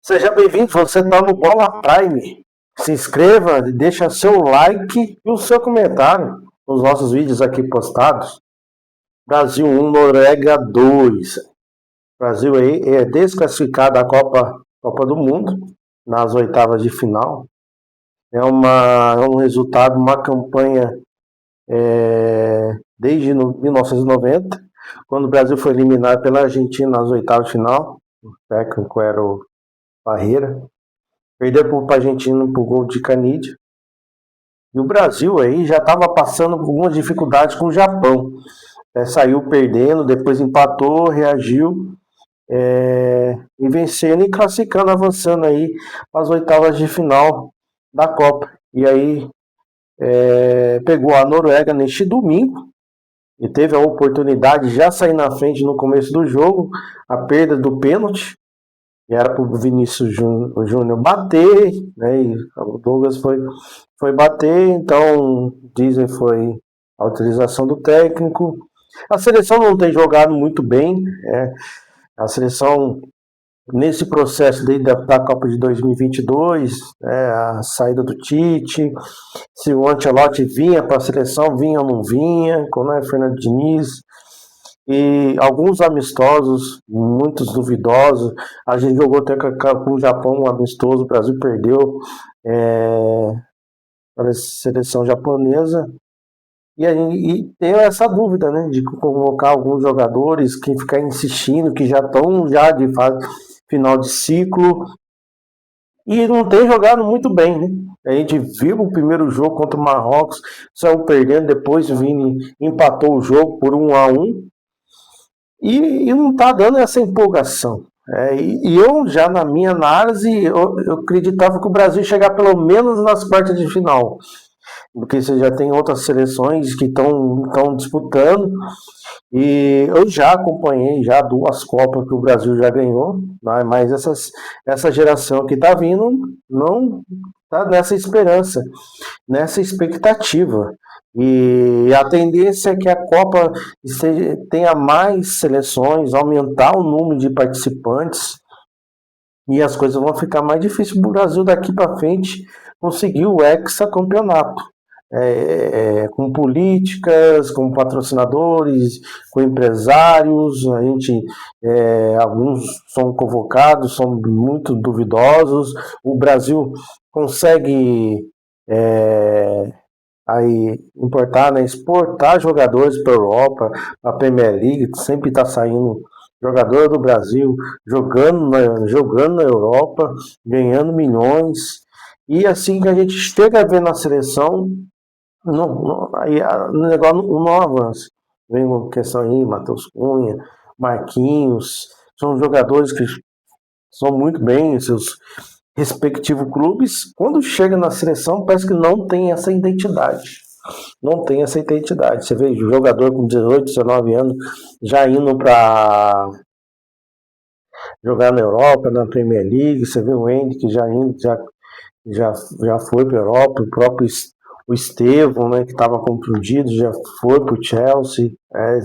Seja bem-vindo, você está no Bola Prime. Se inscreva, deixa seu like e o seu comentário nos nossos vídeos aqui postados. Brasil 1, Noruega 2. Brasil aí é desclassificado da Copa do Mundo nas oitavas de final. É um resultado, uma campanha desde 1990, quando o Brasil foi eliminado pela Argentina nas oitavas de final. O técnico era o Parreira. Perdeu para a Argentina por gol de Canidia. E o Brasil aí já estava passando por algumas dificuldades com o Japão. Saiu perdendo, depois empatou, reagiu e vencendo e classificando, avançando aí para as oitavas de final da Copa. E aí pegou a Noruega neste domingo e teve a oportunidade de já sair na frente no começo do jogo, a perda do pênalti. E era para o Vinícius Júnior bater, né? E o Douglas foi bater, então dizem foi a utilização do técnico. A seleção não tem jogado muito bem, a seleção nesse processo da Copa de 2022, a saída do Tite, se o Ancelotti vinha para a seleção, vinha ou não vinha, quando é Fernando Diniz, e alguns amistosos, muitos duvidosos. A gente jogou até com o Japão, um amistoso, o Brasil perdeu para a seleção japonesa. E tem essa dúvida, né, de convocar alguns jogadores que ficar insistindo, que já estão de fase final de ciclo, e não tem jogado muito bem, né? A gente viu o primeiro jogo contra o Marrocos, saiu perdendo, depois o Vini empatou o jogo por 1-1, e não está dando essa empolgação. E eu já na minha análise, eu acreditava que o Brasil ia chegar pelo menos nas quartas de final, porque você já tem outras seleções que estão disputando, e eu já acompanhei já 2 Copas que o Brasil já ganhou, mas essa geração que está vindo não está nessa esperança, nessa expectativa. E a tendência é que a Copa tenha mais seleções, aumentar o número de participantes, e as coisas vão ficar mais difíceis para o Brasil daqui para frente conseguir o hexacampeonato. Com políticas, com patrocinadores, com empresários, alguns são convocados, são muito duvidosos. O Brasil consegue importar, né, exportar jogadores para a Europa, a Premier League, sempre está saindo jogador do Brasil jogando na Europa, ganhando milhões. E assim que a gente chega a ver na seleção, o negócio não avança. Vem uma questão aí, Matheus Cunha, Marquinhos, são jogadores que são muito bem em seus respectivos clubes. Quando chega na seleção, parece que não tem essa identidade. Não tem essa identidade. Você vê jogador com 18, 19 anos já indo para jogar na Europa, na Premier League. Você vê o Andy que já foi para a Europa, o próprio o Estevão, né, que estava contundido, já foi para o Chelsea,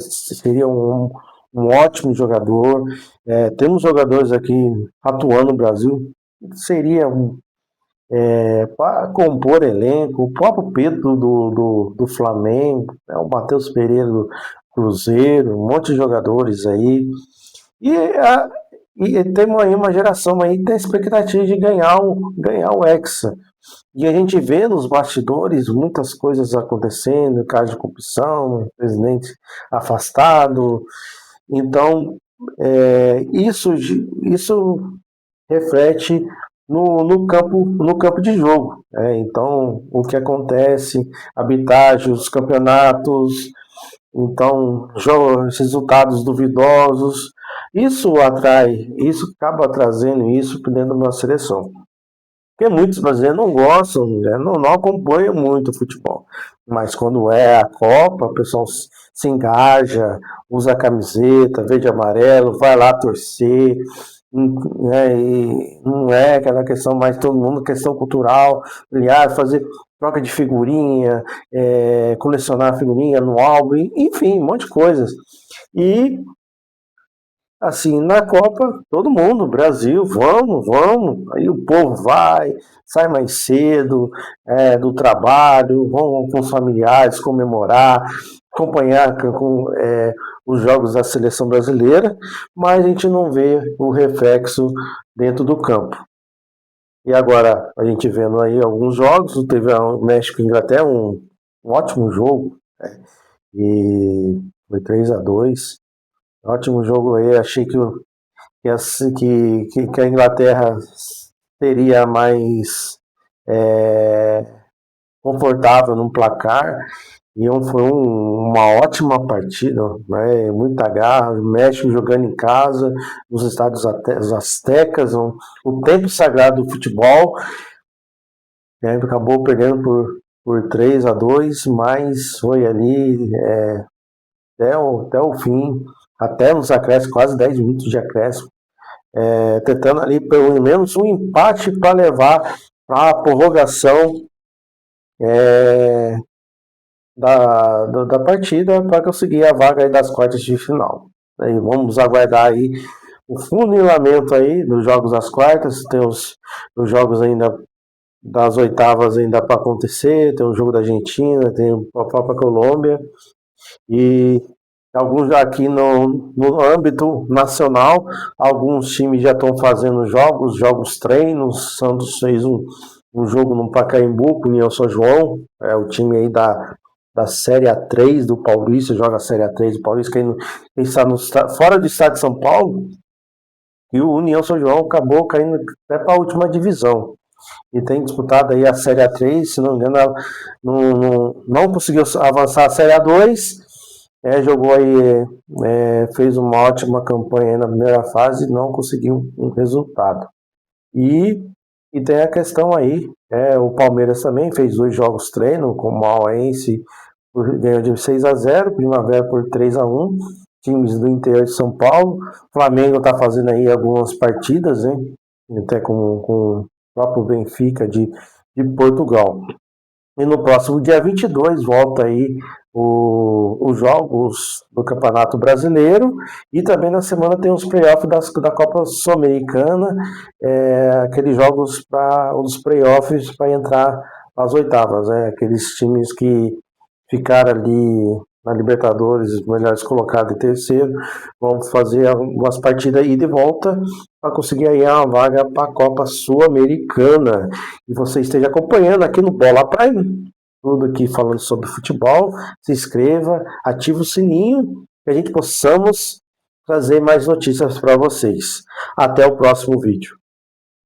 seria um ótimo jogador. Temos jogadores aqui atuando no Brasil, seria para compor elenco, o próprio Pedro do Flamengo, né, o Matheus Pereira do Cruzeiro, um monte de jogadores aí. E temos aí uma geração aí que tem a expectativa de ganhar o Hexa. E a gente vê nos bastidores muitas coisas acontecendo, caso de corrupção, presidente afastado. Então, isso reflete no campo de jogo. Então, o que acontece, arbitragens, campeonatos, então, resultados duvidosos, isso acaba trazendo isso dentro da nossa seleção. Porque muitos brasileiros não gostam, né? não acompanham muito o futebol. Mas quando é a Copa, o pessoal se engaja, usa a camiseta verde e amarelo, vai lá torcer, né? E não é aquela questão mais todo mundo, questão cultural, fazer troca de figurinha, colecionar figurinha no álbum, enfim, um monte de coisas. E assim, na Copa, todo mundo, Brasil, vamos, vamos. Aí o povo vai, sai mais cedo do trabalho, vão com os familiares comemorar, acompanhar os jogos da seleção brasileira, mas a gente não vê o reflexo dentro do campo. E agora, a gente vendo aí alguns jogos, teve o México e Inglaterra, um ótimo jogo, né? E foi 3-2. Ótimo jogo aí, achei que a Inglaterra teria mais confortável no placar. E uma ótima partida, né? Muita garra, o México jogando em casa, nos estádios aztecas, o tempo sagrado do futebol, né? Acabou perdendo por 3-2, mas foi ali até o fim, até nos acréscimos, quase 10 minutos de acréscimo, tentando ali pelo menos um empate para levar a prorrogação da partida para conseguir a vaga aí das quartas de final. E vamos aguardar aí o funilamento aí dos jogos das quartas, tem os jogos ainda das oitavas ainda para acontecer, tem o jogo da Argentina, tem a própria Colômbia e alguns aqui no âmbito nacional, alguns times já estão fazendo jogos treinos. Santos fez um jogo no Pacaembu com o União São João, o time aí da Série A3 do Paulista, joga a Série A3 do Paulista, que está fora do estado de São Paulo, e o União São João acabou caindo até para a última divisão. E tem disputado aí a Série A3, se não me engano, não conseguiu avançar a Série A2, jogou aí, fez uma ótima campanha na primeira fase e não conseguiu um resultado. E tem a questão aí, o Palmeiras também fez 2 jogos treino com o Mauense, ganhou de 6-0, Primavera por 3-1, times do interior de São Paulo. O Flamengo está fazendo aí algumas partidas, né? Até com o próprio Benfica de Portugal. E no próximo dia 22 volta aí os jogos do Campeonato Brasileiro, e também na semana tem os playoffs da Copa Sul-Americana, aqueles jogos os playoffs para entrar nas oitavas, aqueles times que ficaram ali na Libertadores, os melhores colocados em terceiro, vão fazer algumas partidas aí de volta para conseguir aí uma vaga para a Copa Sul-Americana. E você esteja acompanhando aqui no Bola Prime, tudo aqui falando sobre futebol. Se inscreva, ative o sininho, que a gente possamos trazer mais notícias para vocês. Até o próximo vídeo.